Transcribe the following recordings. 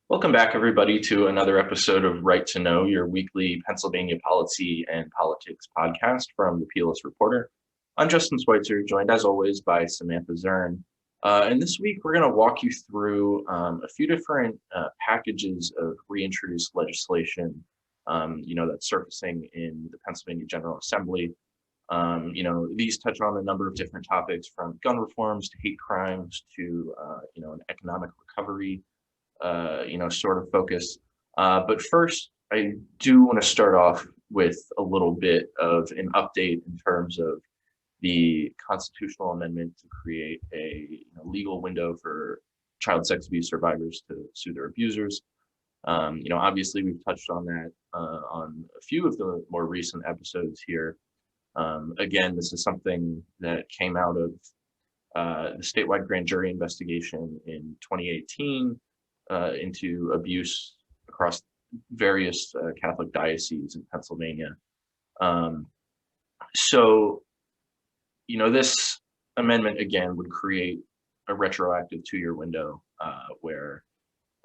Welcome back, everybody, to another episode of Right to Know, your weekly Pennsylvania policy and politics podcast from the PLS Reporter. I'm Justin Schweitzer, joined as always by Samantha Zern. And this week, we're going to walk you through a few different packages of reintroduced legislation, that's surfacing in the Pennsylvania General Assembly. These touch on a number of different topics from gun reforms to hate crimes to, an economic recovery sort of focus. But first, I do want to start off with a little bit of an update in terms of the constitutional amendment to create a legal window for child sex abuse survivors to sue their abusers. Obviously, we've touched on that on a few of the more recent episodes here. Again, this is something that came out of the statewide grand jury investigation in 2018 into abuse across various Catholic dioceses in Pennsylvania. This amendment, again, would create a retroactive 2-year window where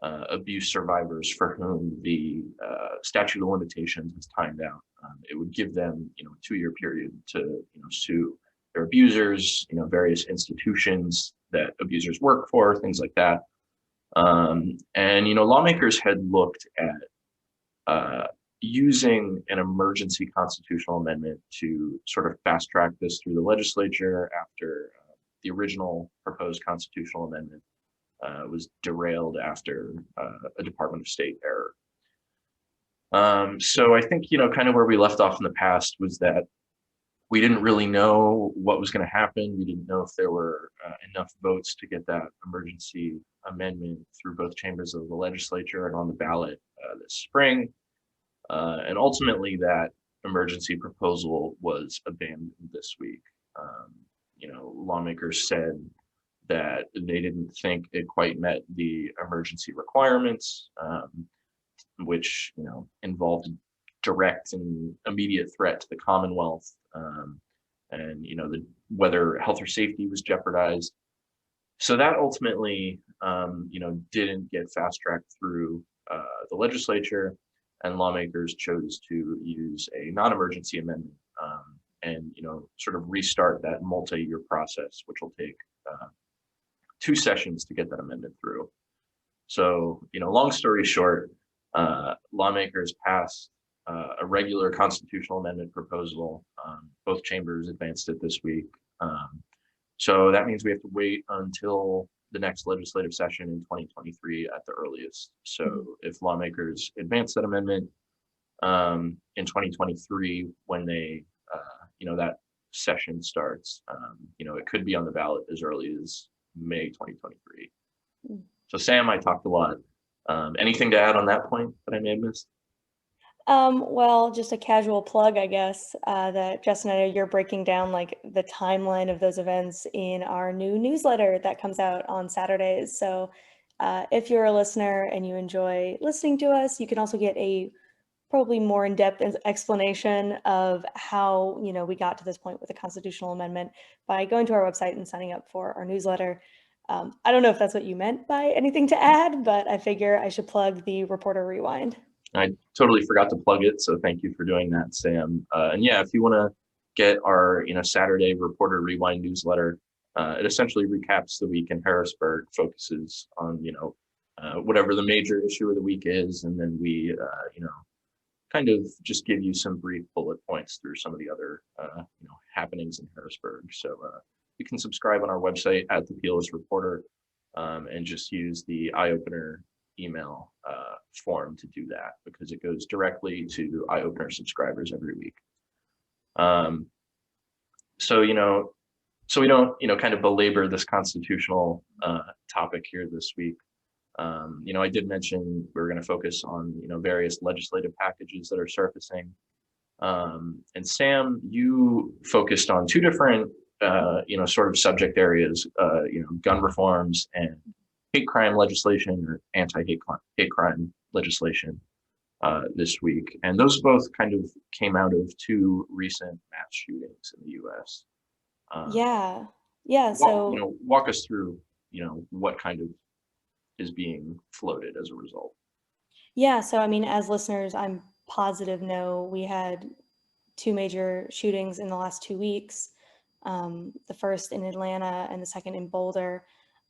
abuse survivors for whom the statute of limitations is timed out, it would give them, a 2-year period to, sue their abusers, various institutions that abusers work for, things like that. Lawmakers had looked at using an emergency constitutional amendment to sort of fast track this through the legislature after the original proposed constitutional amendment was derailed after a Department of State error. So I think, kind of where we left off in the past was that we didn't really know what was going to happen. We didn't know if there were enough votes to get that emergency amendment through both chambers of the legislature and on the ballot this spring. And ultimately, that emergency proposal was abandoned this week. Lawmakers said that they didn't think it quite met the emergency requirements, which, involved direct and immediate threat to the Commonwealth, and whether health or safety was jeopardized. So that ultimately, didn't get fast tracked through the legislature, and lawmakers chose to use a non-emergency amendment and sort of restart that multi-year process, which will take 2 sessions to get that amendment through. So, long story short, lawmakers passed a regular constitutional amendment proposal. Both chambers advanced it this week. So that means we have to wait until the next legislative session in 2023 at the earliest. So if lawmakers advance that amendment in 2023, when they, that session starts, it could be on the ballot as early as May 2023. So Sam, I talked a lot. Anything to add on that point that I may have missed? Well, just a casual plug, I guess, that Justin, I know you're breaking down like the timeline of those events in our new newsletter that comes out on Saturdays. So if you're a listener and you enjoy listening to us, you can also get a probably more in-depth explanation of how, we got to this point with the constitutional amendment by going to our website and signing up for our newsletter. I don't know if that's what you meant by anything to add, but I figure I should plug the Reporter Rewind. I totally forgot to plug it, so thank you for doing that, Sam. And yeah, if you want to get our Saturday Reporter Rewind newsletter, it essentially recaps the week in Harrisburg, focuses on whatever the major issue of the week is, and then we kind of just give you some brief bullet points through some of the other happenings in Harrisburg. So you can subscribe on our website at the PLS Reporter and just use the eye opener email form to do that, because it goes directly to eye opener subscribers every week. So we don't kind of belabor this constitutional topic here this week. I did mention we were going to focus on various legislative packages that are surfacing, and Sam, you focused on 2 different sort of subject areas, gun reforms and hate crime legislation, or anti-hate crime legislation this week. And those both kind of came out of 2 recent mass shootings in the U.S. Yeah. So walk us through, what kind of is being floated as a result. Yeah, so I mean, as listeners, I'm positive know we had two major shootings in the last 2 weeks. The first in Atlanta and the second in Boulder.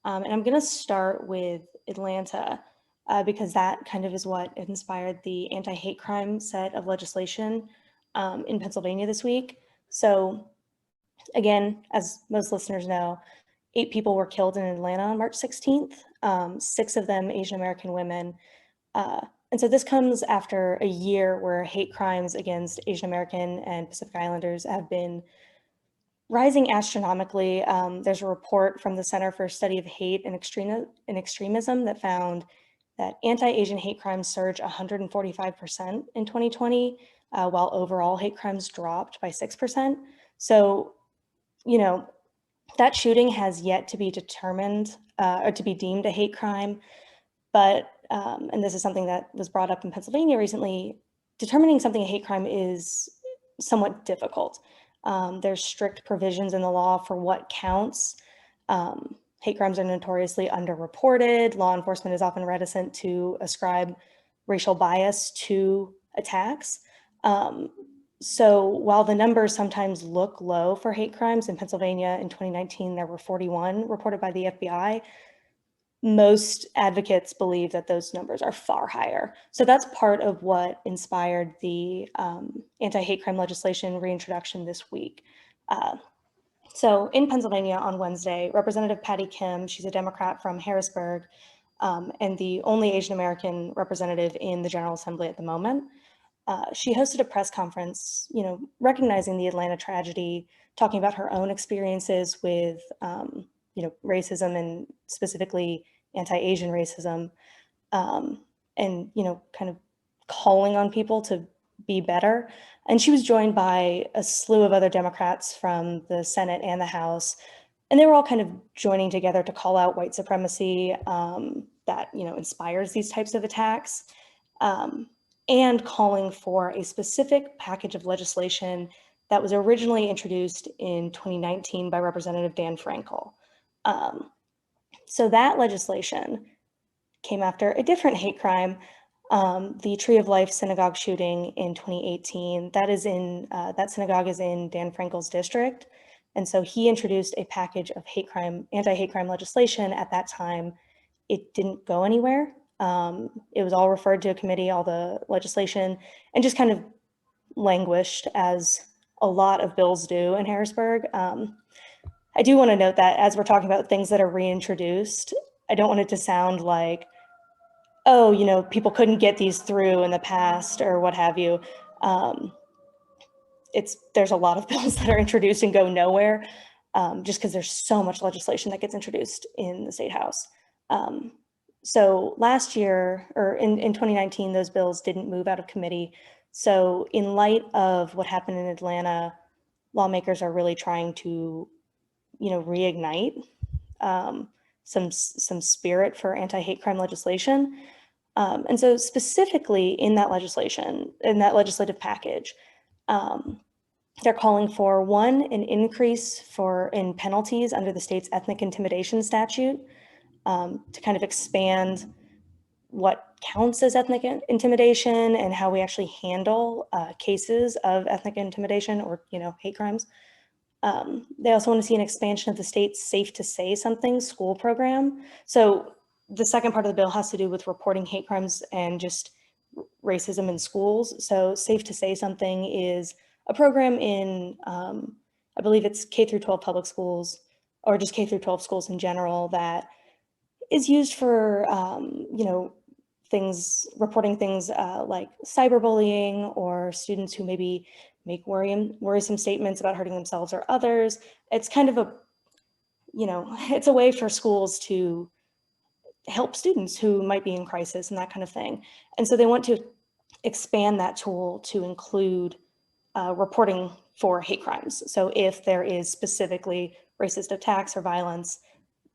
And I'm going to start with Atlanta because that kind of is what inspired the anti-hate crime set of legislation in Pennsylvania this week. So again, as most listeners know, 8 people were killed in Atlanta on March 16th, 6 of them Asian American women. Uh, and so this comes after a year where hate crimes against Asian American and Pacific Islanders have been rising astronomically. There's a report from the Center for Study of Hate and Extremism that found that anti-Asian hate crimes surged 145% in 2020, while overall hate crimes dropped by 6%. So, you know, that shooting has yet to be determined or to be deemed a hate crime. But, and this is something that was brought up in Pennsylvania recently, determining something a hate crime is somewhat difficult. There's strict provisions in the law for what counts. Hate crimes are notoriously underreported. Law enforcement is often reticent to ascribe racial bias to attacks. So while the numbers sometimes look low for hate crimes in Pennsylvania in 2019, there were 41 reported by the FBI. Most advocates believe that those numbers are far higher. So that's part of what inspired the anti-hate crime legislation reintroduction this week. So in Pennsylvania on Wednesday, Representative Patty Kim, she's a Democrat from Harrisburg, and the only Asian American representative in the General Assembly at the moment. She hosted a press conference, recognizing the Atlanta tragedy, talking about her own experiences with, racism and specifically anti-Asian racism, and, kind of calling on people to be better. And she was joined by a slew of other Democrats from the Senate and the House, and they were all kind of joining together to call out white supremacy that, inspires these types of attacks. And calling for a specific package of legislation that was originally introduced in 2019 by Representative Dan Frankel. So that legislation came after a different hate crime, the Tree of Life synagogue shooting in 2018. That synagogue is in Dan Frankel's district. And so he introduced a package of anti-hate crime legislation at that time. It didn't go anywhere. It was all referred to a committee, all the legislation, and just kind of languished, as a lot of bills do in Harrisburg. I do want to note that as we're talking about things that are reintroduced, I don't want it to sound like, oh, people couldn't get these through in the past or what have you. There's a lot of bills that are introduced and go nowhere, just because there's so much legislation that gets introduced in the state house. So last year, or in 2019, those bills didn't move out of committee. So in light of what happened in Atlanta, lawmakers are really trying to, reignite some spirit for anti-hate crime legislation. And so specifically in that legislative package, they're calling for one, an increase in penalties under the state's ethnic intimidation statute, to kind of expand what counts as ethnic intimidation and how we actually handle cases of ethnic intimidation or, hate crimes. They also want to see an expansion of the state's Safe to Say Something school program. So the second part of the bill has to do with reporting hate crimes and just racism in schools. So Safe to Say Something is a program in, I believe it's K through 12 public schools, or just K through 12 schools in general, that is used for, reporting things like cyberbullying, or students who maybe make worrisome statements about hurting themselves or others. It's kind of it's a way for schools to help students who might be in crisis and that kind of thing. And so they want to expand that tool to include reporting for hate crimes. So if there is specifically racist attacks or violence,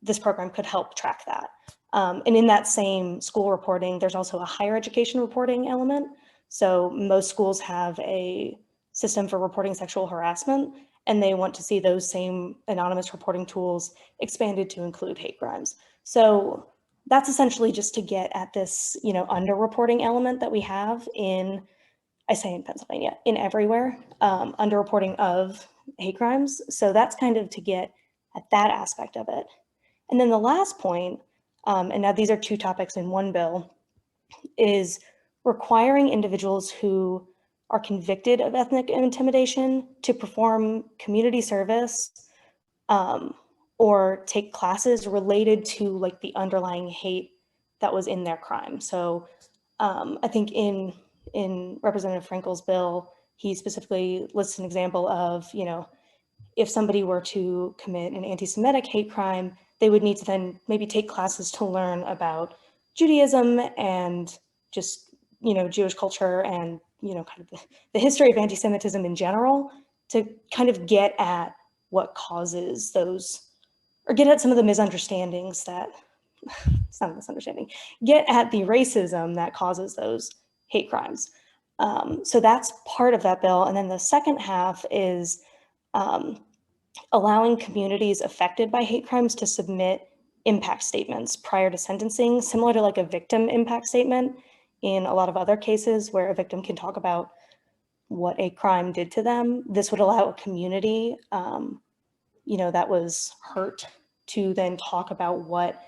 this program could help track that. And in that same school reporting, there's also a higher education reporting element. So most schools have a system for reporting sexual harassment, and they want to see those same anonymous reporting tools expanded to include hate crimes. So that's essentially just to get at this, underreporting element that we have in, I say in Pennsylvania, in everywhere, underreporting of hate crimes. So that's kind of to get at that aspect of it. And then the last point, and now these are two topics in one bill, is requiring individuals who are convicted of ethnic intimidation to perform community service, um, or take classes related to like the underlying hate that was in their crime. So I think in Representative Frankel's bill, he specifically lists an example of, if somebody were to commit an anti-Semitic hate crime, they would need to then maybe take classes to learn about Judaism and just, Jewish culture and, kind of the history of anti-Semitism in general to kind of get at what causes those, or get at some of the misunderstandings that, it's not a misunderstanding, get at the racism that causes those hate crimes. So that's part of that bill. And then the second half is um, allowing communities affected by hate crimes to submit impact statements prior to sentencing, similar to like a victim impact statement in a lot of other cases where a victim can talk about what a crime did to them. This would allow a community, that was hurt to then talk about what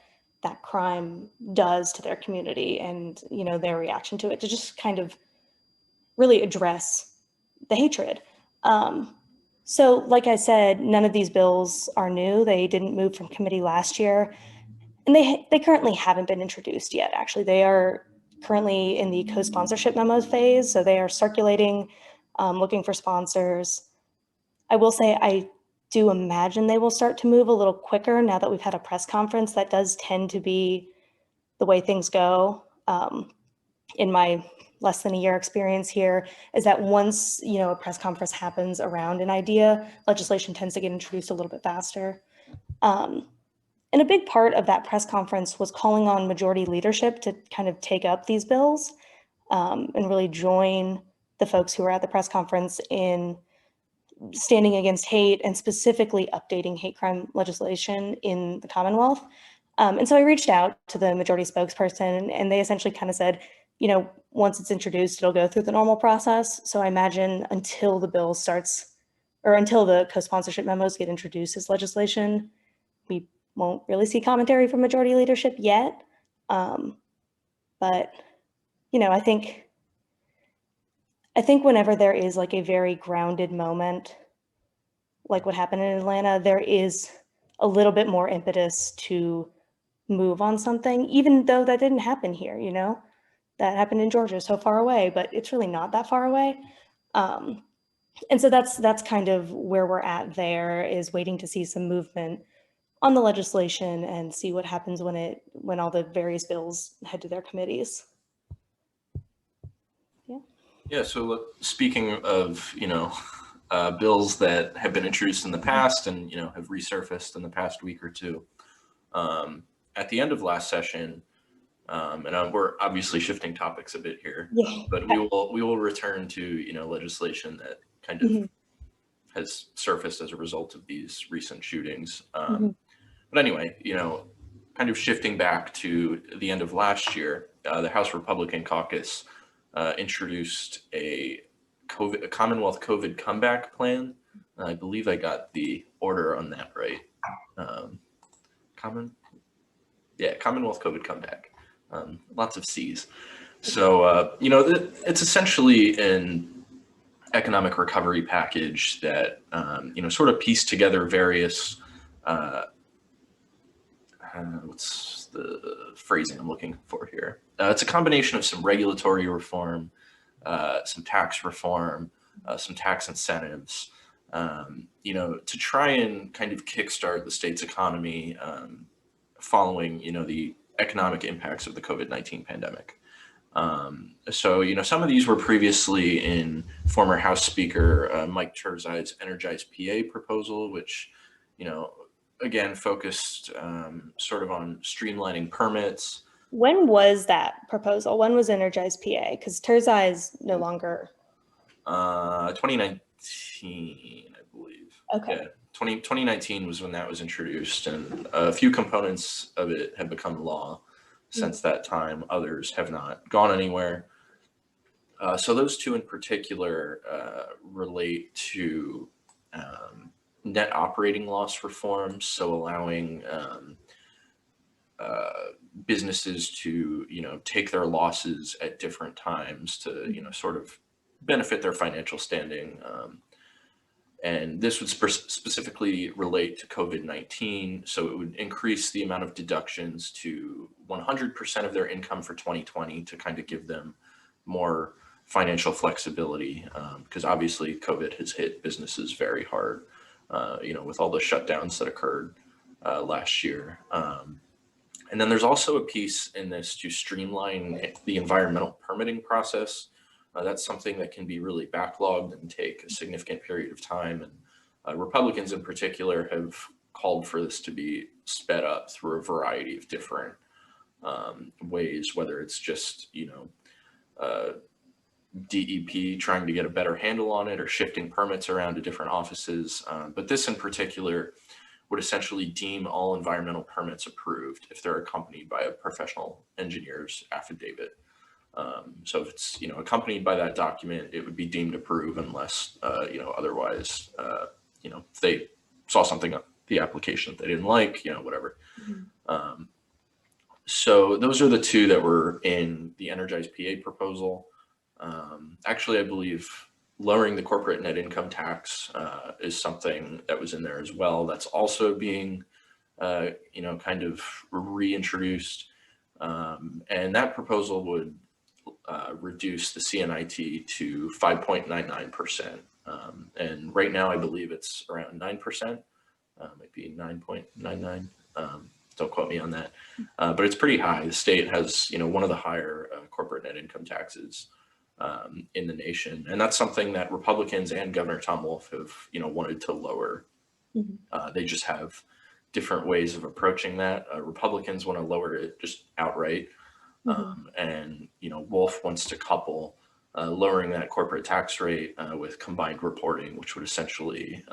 that crime does to their community and, their reaction to it, to just kind of really address the hatred. So like I said, none of these bills are new. They didn't move from committee last year, and they currently haven't been introduced yet. Actually, they are currently in the co-sponsorship memos phase, so they are circulating, looking for sponsors. I will say I do imagine they will start to move a little quicker now that we've had a press conference. That does tend to be the way things go. In my less than a year experience here, is that once a press conference happens around an idea, legislation tends to get introduced a little bit faster. And a big part of that press conference was calling on majority leadership to kind of take up these bills, and really join the folks who were at the press conference in standing against hate and specifically updating hate crime legislation in the Commonwealth. And so I reached out to the majority spokesperson, and they essentially kind of said, once it's introduced, it'll go through the normal process. So I imagine until the bill starts, or until the co-sponsorship memos get introduced as legislation, we won't really see commentary from majority leadership yet. But, I think whenever there is like a very grounded moment, like what happened in Atlanta, there is a little bit more impetus to move on something, even though that didn't happen here, that happened in Georgia, so far away, but it's really not that far away. And so that's kind of where we're at there, is waiting to see some movement on the legislation and see what happens when all the various bills head to their committees. Yeah. Yeah, so speaking of, bills that have been introduced in the past and, have resurfaced in the past week or two, at the end of last session, and we're obviously shifting topics a bit here, Yeah. but we will return to, legislation that kind of has surfaced as a result of these recent shootings. But anyway, kind of shifting back to the end of last year, the House Republican caucus introduced a Commonwealth COVID comeback plan. I believe I got the order on that right. Commonwealth COVID comeback. Lots of C's. So, it's essentially an economic recovery package that, sort of pieced together various, what's the phrasing I'm looking for here? It's a combination of some regulatory reform, some tax reform, some tax incentives, to try and kind of kickstart the state's economy following, the economic impacts of the COVID-19 pandemic. So, some of these were previously in former House Speaker Mike Turzai's Energize PA proposal, which, again, focused sort of on streamlining permits. When was that proposal? When was Energize PA? Because Turzai is no longer. 2019, I believe. Okay. Yeah, 2019 was when that was introduced, and a few components of it have become law. since that time. Others have not gone anywhere. So those two in particular relate to net operating loss reforms, so allowing uh, businesses to, take their losses at different times to, sort of benefit their financial standing. And this would specifically relate to COVID-19. So it would increase the amount of deductions to 100% of their income for 2020 to kind of give them more financial flexibility. Because obviously COVID has hit businesses very hard, with all the shutdowns that occurred last year. And then there's also a piece in this to streamline the environmental permitting process. That's something that can be really backlogged and take a significant period of time. And Republicans in particular have called for this to be sped up through a variety of different ways, whether it's just, DEP trying to get a better handle on it or shifting permits around to different offices. But this in particular would essentially deem all environmental permits approved if they're accompanied by a professional engineer's affidavit. So if it's, accompanied by that document, it would be deemed approved unless, otherwise, if they saw something on the application that they didn't like, whatever. So those are the two that were in the Energize PA proposal. Actually, I believe lowering the corporate net income tax is something that was in there as well. That's also being, kind of reintroduced. And that proposal would reduce the CNIT to 5.99%. And right now, I believe it's around 9%, might be 9.99. Don't quote me on that, but it's pretty high. The state has, one of the higher corporate net income taxes in the nation. And that's something that Republicans and Governor Tom Wolf have, wanted to lower. They just have different ways of approaching that. Republicans want to lower it just outright. And, Wolf wants to couple lowering that corporate tax rate with combined reporting, which would essentially,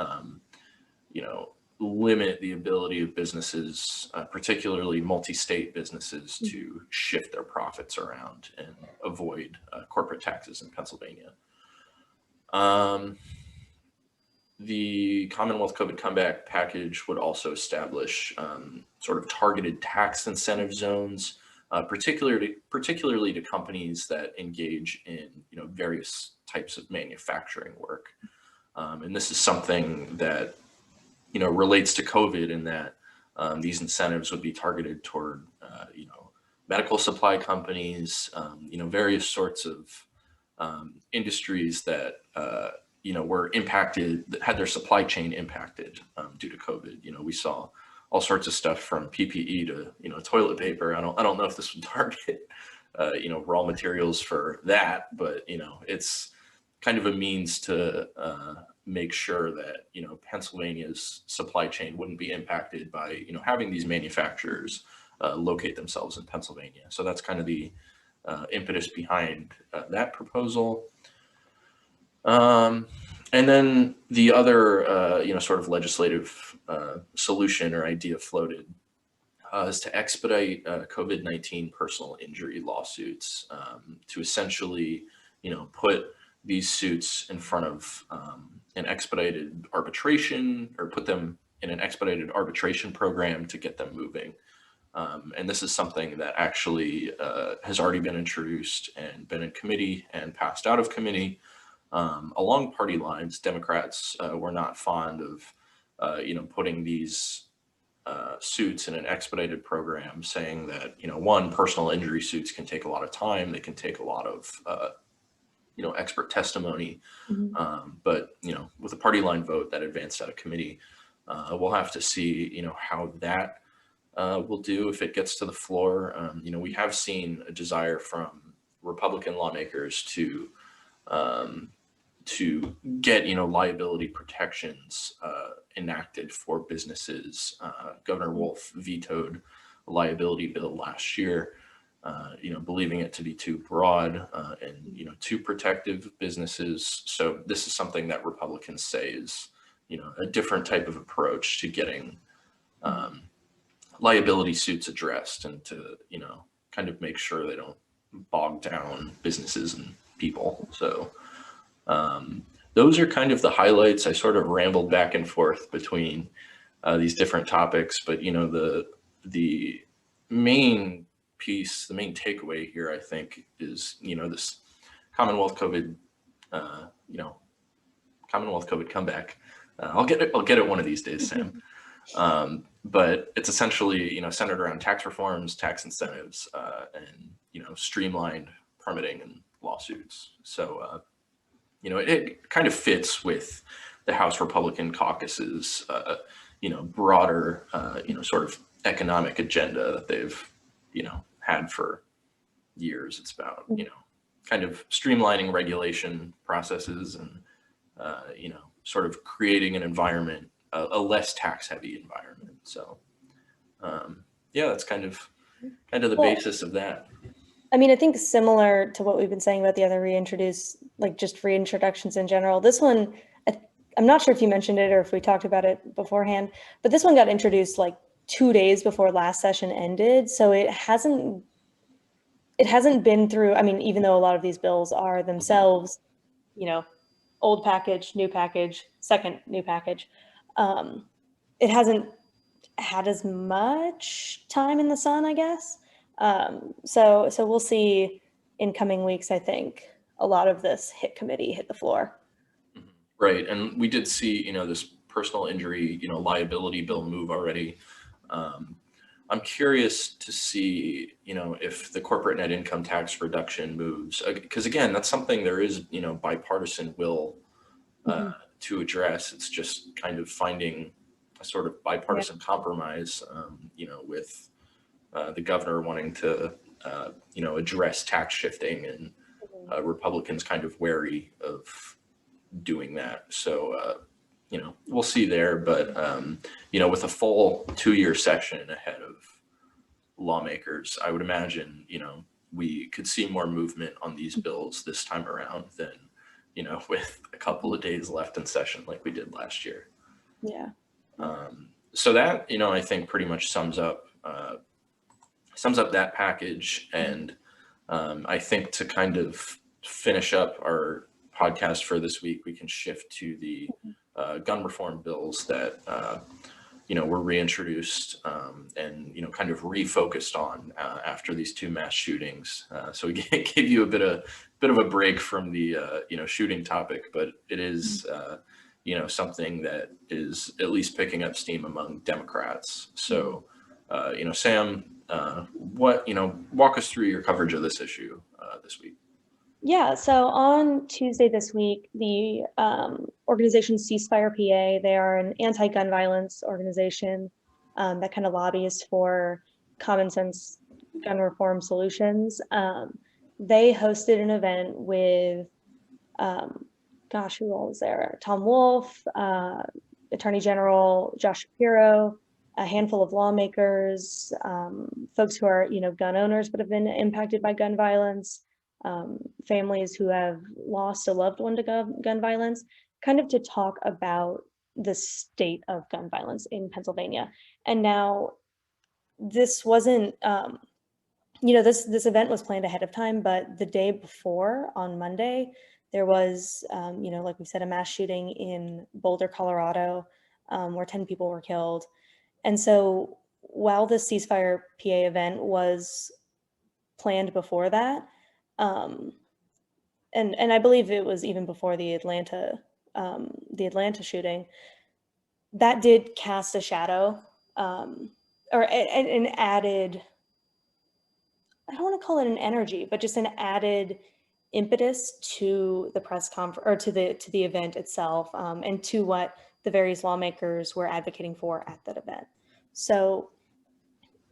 limit the ability of businesses, particularly multi-state businesses, to shift their profits around and avoid corporate taxes in Pennsylvania. The Commonwealth COVID Comeback Package would also establish sort of targeted tax incentive zones, particularly to companies that engage in, various types of manufacturing work. And this is something that, relates to COVID in that these incentives would be targeted toward, medical supply companies, various sorts of industries that, were impacted, that had their supply chain impacted due to COVID. We saw all sorts of stuff from PPE to, toilet paper. I don't know if this would target, raw materials for that, but, it's kind of a means to make sure that, Pennsylvania's supply chain wouldn't be impacted by, having these manufacturers locate themselves in Pennsylvania. So that's kind of the impetus behind that proposal. And then the other, sort of legislative solution or idea floated is to expedite COVID-19 personal injury lawsuits to essentially, put these suits in front of an expedited arbitration, or put them in an expedited arbitration program to get them moving. And this is something that actually has already been introduced and been in committee and passed out of committee. Along party lines, Democrats were not fond of, putting these suits in an expedited program, saying that, one, personal injury suits can take a lot of time. They can take a lot of, expert testimony. But, with a party line vote that advanced out of committee, we'll have to see, how that will do if it gets to the floor. We have seen a desire from Republican lawmakers to get, liability protections enacted for businesses. Governor Wolf vetoed a liability bill last year, believing it to be too broad and, too protective of businesses. So this is something that Republicans say is, a different type of approach to getting liability suits addressed and to, kind of make sure they don't bog down businesses and people. So those are kind of the highlights. I sort of rambled back and forth between these different topics, but the main piece, the main takeaway here, I think, is this Commonwealth COVID, uh, you know, Commonwealth COVID comeback. I'll get it. I'll get it one of these days, Sam. But it's essentially centered around tax reforms, tax incentives, and streamlined permitting and lawsuits. So it kind of fits with the House Republican caucus's broader sort of economic agenda that they've had for years. It's about kind of streamlining regulation processes and sort of creating an environment, a less tax heavy environment. So yeah, that's kind of the basis of that. I mean, I think similar to what we've been saying about the other just reintroductions in general, this one, I'm not sure if you mentioned it or if we talked about it beforehand, but this one got introduced like 2 days before last session ended. So it hasn't been through, I mean, even though a lot of these bills are themselves, old package, new package, second new package, it hasn't had as much time in the sun, I guess. So we'll see in coming weeks, I think, a lot of this hit the floor. Right. And we did see, this personal injury, liability bill move already. I'm curious to see, if the corporate net income tax reduction moves, because again, that's something there is, bipartisan will to address. It's just kind of finding a sort of bipartisan compromise, with the governor wanting to, address tax shifting and Republicans kind of wary of doing that. So, we'll see there. But, with a full 2-year session ahead of lawmakers, I would imagine, we could see more movement on these bills this time around than, with a couple of days left in session like we did last year. Yeah. So that, I think pretty much sums up that package. And I think to kind of finish up our podcast for this week, we can shift to the gun reform bills that were reintroduced and kind of refocused on after these 2 mass shootings. So we gave you a bit of a break from the shooting topic, but it is something that is at least picking up steam among Democrats. So Sam, walk us through your coverage of this issue this week. Yeah, so on Tuesday this week, the organization Ceasefire PA, they are an anti-gun violence organization that kind of lobbies for common sense gun reform solutions. They hosted an event with, who all was there? Tom Wolf, Attorney General Josh Shapiro, a handful of lawmakers, folks who are, gun owners but have been impacted by gun violence, families who have lost a loved one to gun violence, kind of to talk about the state of gun violence in Pennsylvania. And now this wasn't, this event was planned ahead of time, but the day before, on Monday, there was, like we said, a mass shooting in Boulder, Colorado, where 10 people were killed. And so while the Ceasefire PA event was planned before that, and I believe it was even before the Atlanta shooting, that did cast a shadow, or an added, I don't want to call it an energy, but just an added impetus to the press conference, or to the event itself, and to what the various lawmakers were advocating for at that event. So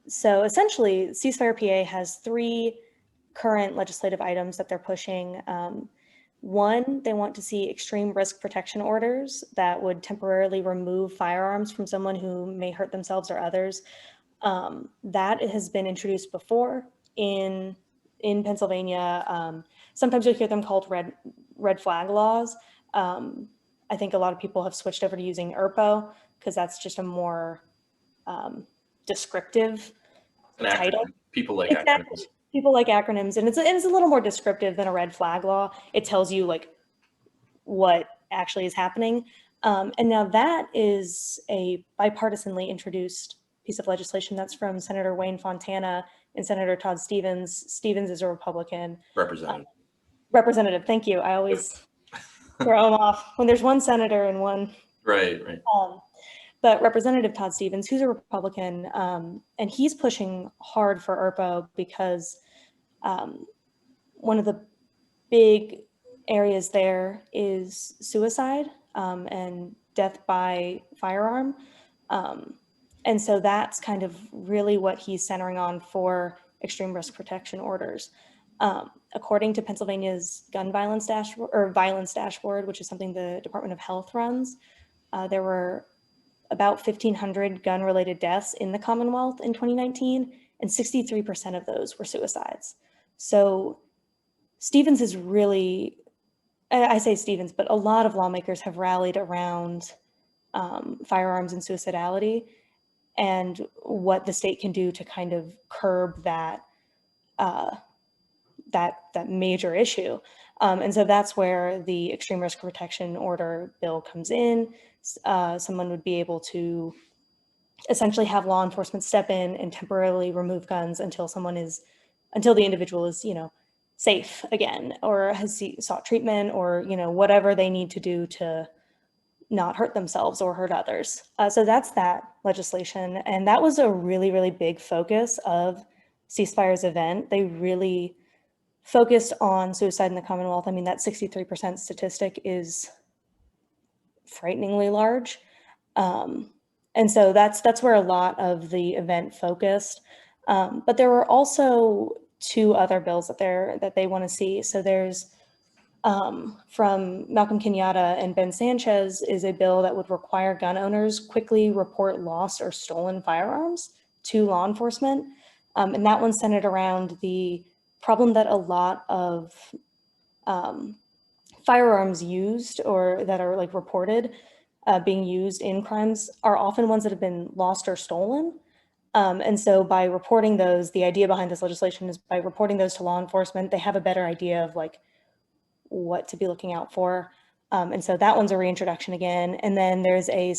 essentially, Ceasefire PA has 3 current legislative items that they're pushing. One, they want to see extreme risk protection orders that would temporarily remove firearms from someone who may hurt themselves or others. That has been introduced before in Pennsylvania. Sometimes you'll hear them called red flag laws. I think a lot of people have switched over to using ERPO because that's just a more descriptive title. People like acronyms. People like acronyms, and it's a little more descriptive than a red flag law. It tells you like what actually is happening. And now that is a bipartisanly introduced piece of legislation that's from Senator Wayne Fontana and Senator Todd Stevens. Stevens is a Republican. Representative. Representative, thank you. I always throw them off when there's one senator and one. Right. But Representative Todd Stevens, who's a Republican, and he's pushing hard for ERPO because one of the big areas there is suicide and death by firearm. And so that's kind of really what he's centering on for extreme risk protection orders. According to Pennsylvania's gun violence dashboard, or violence dashboard, which is something the Department of Health runs, there were about 1,500 gun-related deaths in the Commonwealth in 2019, and 63% of those were suicides. So Stevens is really, I say Stevens, but a lot of lawmakers have rallied around firearms and suicidality and what the state can do to kind of curb that that major issue. And so that's where the extreme risk protection order bill comes in. Someone would be able to essentially have law enforcement step in and temporarily remove guns until the individual is, safe again, or has sought treatment, or, whatever they need to do to not hurt themselves or hurt others. So that's that legislation. And that was a really, really big focus of Ceasefire's event. They really focused on suicide in the Commonwealth. I mean, that 63% statistic is frighteningly large. And so that's where a lot of the event focused. But there were also two other bills that they want to see. So there's from Malcolm Kenyatta and Ben Sanchez is a bill that would require gun owners quickly report lost or stolen firearms to law enforcement. And that one centered around the problem that a lot of firearms used or that are like reported being used in crimes are often ones that have been lost or stolen. And so by reporting those, the idea behind this legislation is by reporting those to law enforcement, they have a better idea of like what to be looking out for. And so that one's a reintroduction again. And then there's a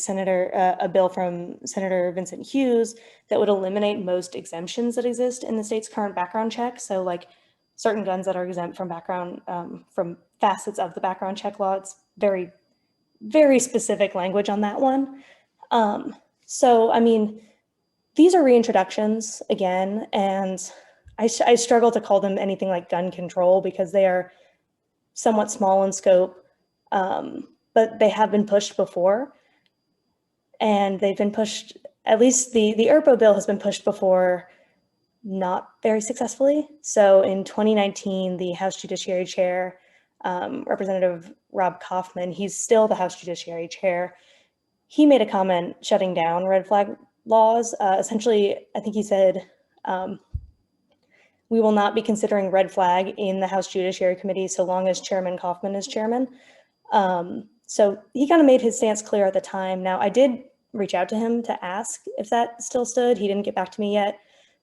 bill from Senator Vincent Hughes that would eliminate most exemptions that exist in the state's current background check. So like certain guns that are exempt from background, from facets of the background check law. It's very, very specific language on that one. So, I mean, these are reintroductions again, and I struggle to call them anything like gun control because they are somewhat small in scope, but they have been pushed before. And they've been pushed, at least the ERPO bill has been pushed before, not very successfully. So in 2019, the House Judiciary Chair, Representative Rob Kaufman, he's still the House Judiciary Chair. He made a comment shutting down red flag laws. Essentially, I think he said, we will not be considering red flag in the House Judiciary Committee so long as Chairman Kaufman is chairman. So he kind of made his stance clear at the time. Now, I did reach out to him to ask if that still stood. He didn't get back to me yet.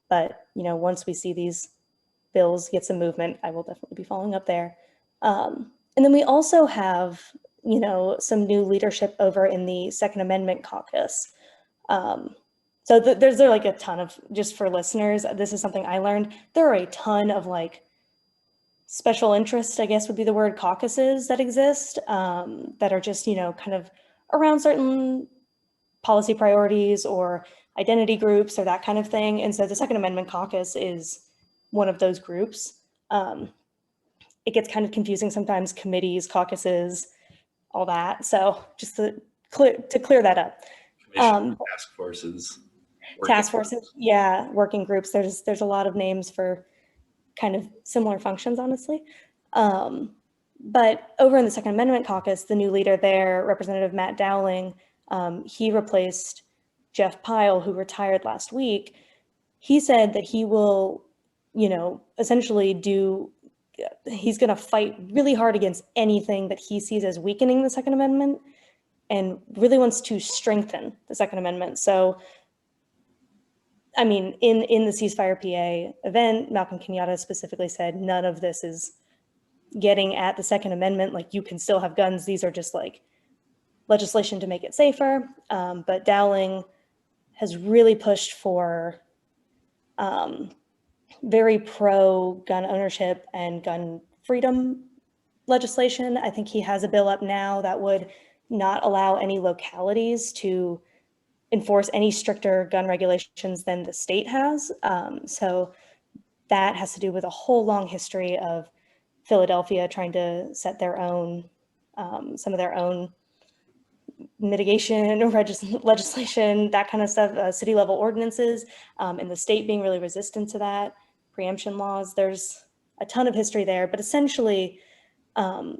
But, once we see these bills get some movement, I will definitely be following up there. And then we also have, some new leadership over in the Second Amendment caucus. So there's like a ton of, just for listeners, this is something I learned. There are a ton of like special interest, I guess would be the word, caucuses that exist that are just, kind of around certain policy priorities or identity groups or that kind of thing. And so the Second Amendment caucus is one of those groups. It gets kind of confusing sometimes, committees, caucuses, all that. So just to clear that up. Task forces. Task forces, yeah, working groups. There's a lot of names for kind of similar functions, honestly. But over in the Second Amendment caucus, the new leader there, Representative Matt Dowling, he replaced Jeff Pyle, who retired last week. He said that he will, essentially he's going to fight really hard against anything that he sees as weakening the Second Amendment and really wants to strengthen the Second Amendment. So I mean, in the ceasefire PA event, Malcolm Kenyatta specifically said none of this is getting at the Second Amendment. Like, you can still have guns. These are just like legislation to make it safer. But Dowling has really pushed for very pro gun ownership and gun freedom legislation. I think he has a bill up now that would not allow any localities to enforce any stricter gun regulations than the state has. So that has to do with a whole long history of Philadelphia trying to set their own, some of their own mitigation legislation, that kind of stuff, city level ordinances, and the state being really resistant to that, preemption laws. There's a ton of history there, but essentially, I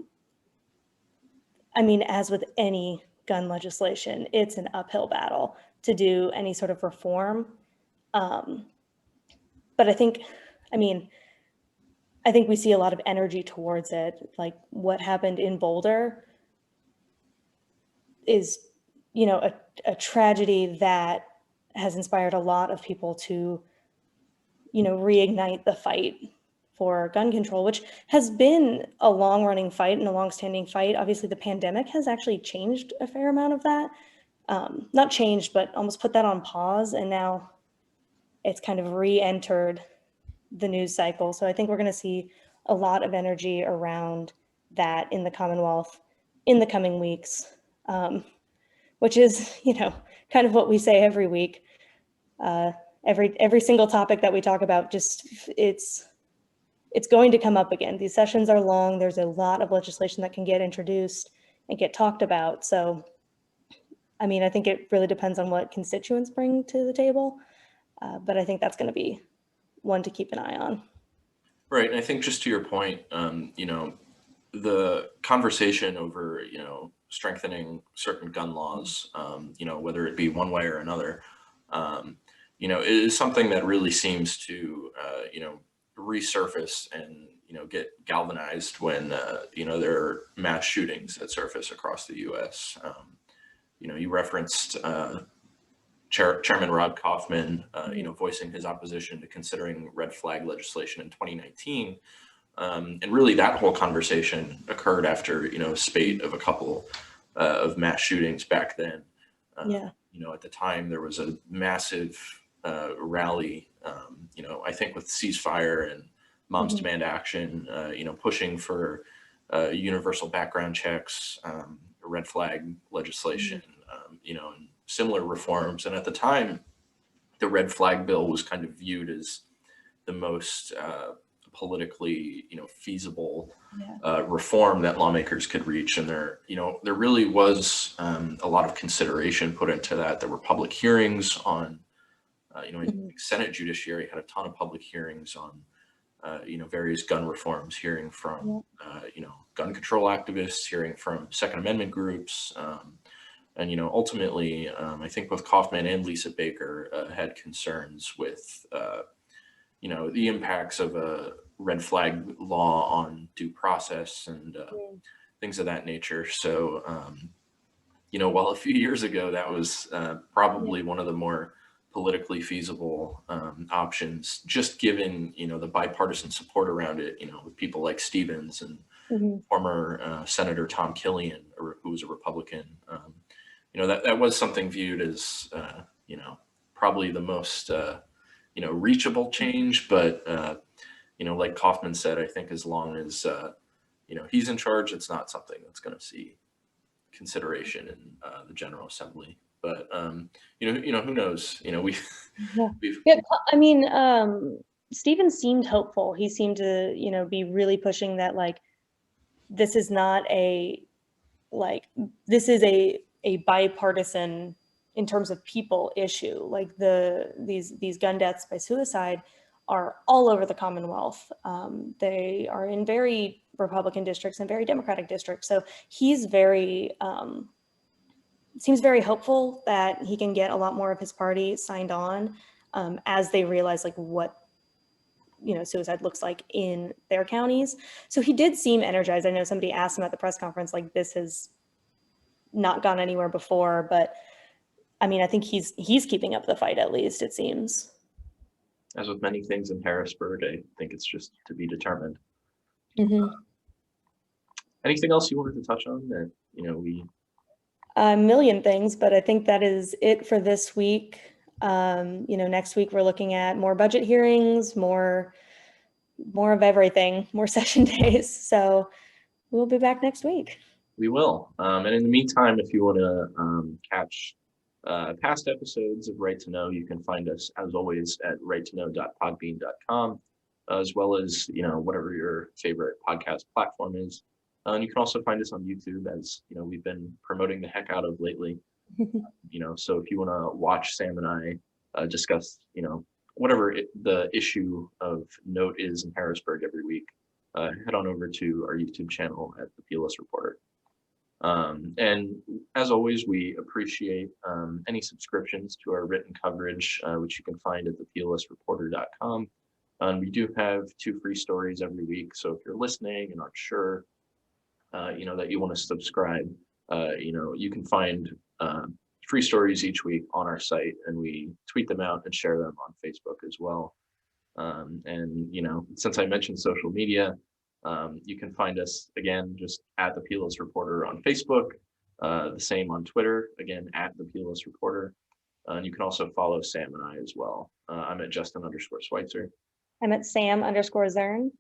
mean, as with any gun legislation, it's an uphill battle to do any sort of reform. But I think, I mean, I think we see a lot of energy towards it. Like, what happened in Boulder is, you know, a tragedy that has inspired a lot of people to, you know, reignite the fight for gun control, which has been a long running fight and a long standing fight. Obviously, the pandemic has actually changed a fair amount of that. Not changed, but almost put that on pause. And now it's kind of re-entered the news cycle. So I think we're going to see a lot of energy around that in the Commonwealth in the coming weeks, which is, you know, kind of what we say every week. Every single topic that we talk about, just it's going to come up again. These sessions are long. There's a lot of legislation that can get introduced and get talked about. So, I mean, I think it really depends on what constituents bring to the table, but I think that's going to be one to keep an eye on. Right, and I think just to your point, you know, the conversation over, you know, strengthening certain gun laws, you know, whether it be one way or another, you know, is something that really seems to, you know, resurface and, you know, get galvanized when, you know, there are mass shootings that surface across the U.S. You know, you referenced Chairman Rod Kaufman, you know, voicing his opposition to considering red flag legislation in 2019. And really that whole conversation occurred after, you know, a spate of a couple of mass shootings back then. Yeah. You know, at the time there was a massive rally, you know, I think with ceasefire and Moms Demand Action, you know, pushing for universal background checks, red flag legislation, you know, and similar reforms. And at the time, the red flag bill was kind of viewed as the most politically, you know, feasible reform that lawmakers could reach. And there, you know, there really was a lot of consideration put into that. There were public hearings on, you know, I think Senate Judiciary had a ton of public hearings on, you know, various gun reforms, hearing from, you know, gun control activists, hearing from Second Amendment groups. And, you know, ultimately, I think both Kaufman and Lisa Baker had concerns with, you know, the impacts of a red flag law on due process and things of that nature. So, you know, while a few years ago that was probably one of the more politically feasible options, just given, you know, the bipartisan support around it, you know, with people like Stevens and former Senator Tom Killian, who was a Republican, you know, that was something viewed as, you know, probably the most, you know, reachable change. But, you know, like Kaufman said, I think as long as, you know, he's in charge, it's not something that's going to see consideration in the General Assembly. But, you know, who knows? You know, we've I mean, Stephen seemed hopeful. He seemed to, you know, be really pushing that, like, this is not a, like, this is a bipartisan in terms of people issue. Like, these gun deaths by suicide are all over the Commonwealth. They are in very Republican districts and very Democratic districts. So he's very, seems very hopeful that he can get a lot more of his party signed on as they realize, like, what, you know, suicide looks like in their counties. So he did seem energized. I know somebody asked him at the press conference, like, this has not gone anywhere before, but I mean, I think he's keeping up the fight, at least, it seems. as with many things in Harrisburg, I think it's just to be determined. Mhm. Anything else you wanted to touch on that, we A million things, but I think that is it for this week. Next week we're looking at more budget hearings, more of everything, more session days. So we'll be back next week. We will. And in the meantime, if you want to catch past episodes of Right to Know, you can find us, as always, at righttoknow.podbean.com, as well as, whatever your favorite podcast platform is. And you can also find us on YouTube, as, we've been promoting the heck out of lately. So if you want to watch Sam and I discuss, whatever the issue of note is in Harrisburg every week, head on over to our YouTube channel at the PLS Reporter. And as always, we appreciate any subscriptions to our written coverage, which you can find at theplsreporter.com. And we do have 2 free stories every week. So if you're listening and aren't sure, that you want to subscribe, you can find free stories each week on our site, and we tweet them out and share them on Facebook as well. And since I mentioned social media, you can find us again just at the PLS Reporter on Facebook, the same on Twitter, again at the PLS Reporter. And you can also follow Sam and I as well. I'm at Justin_Schweitzer. I'm at Sam_Zern.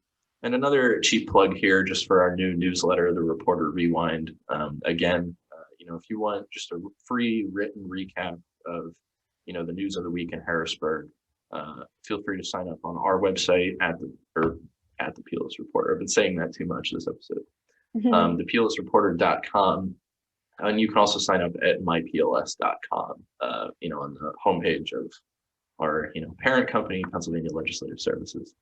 And another cheap plug here, just for our new newsletter, the Reporter Rewind. Again, if you want just a free written recap of, the news of the week in Harrisburg, feel free to sign up on our website at the PLS Reporter. I've been saying that too much this episode. theplsreporter.com. And you can also sign up at mypls.com, on the homepage of our, parent company, Pennsylvania Legislative Services.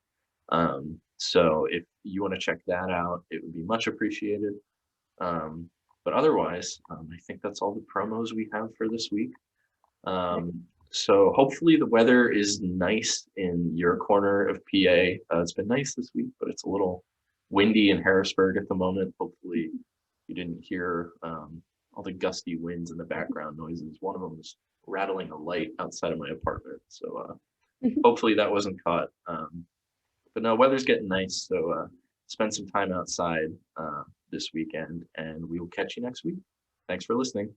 So if you want to check that out, it would be much appreciated. But otherwise, I think that's all the promos we have for this week. So hopefully the weather is nice in your corner of PA. It's been nice this week, but it's a little windy in Harrisburg at the moment. Hopefully you didn't hear all the gusty winds and the background noises. One of them was rattling a light outside of my apartment. So hopefully that wasn't caught. But no, weather's getting nice. So spend some time outside this weekend, and we will catch you next week. Thanks for listening.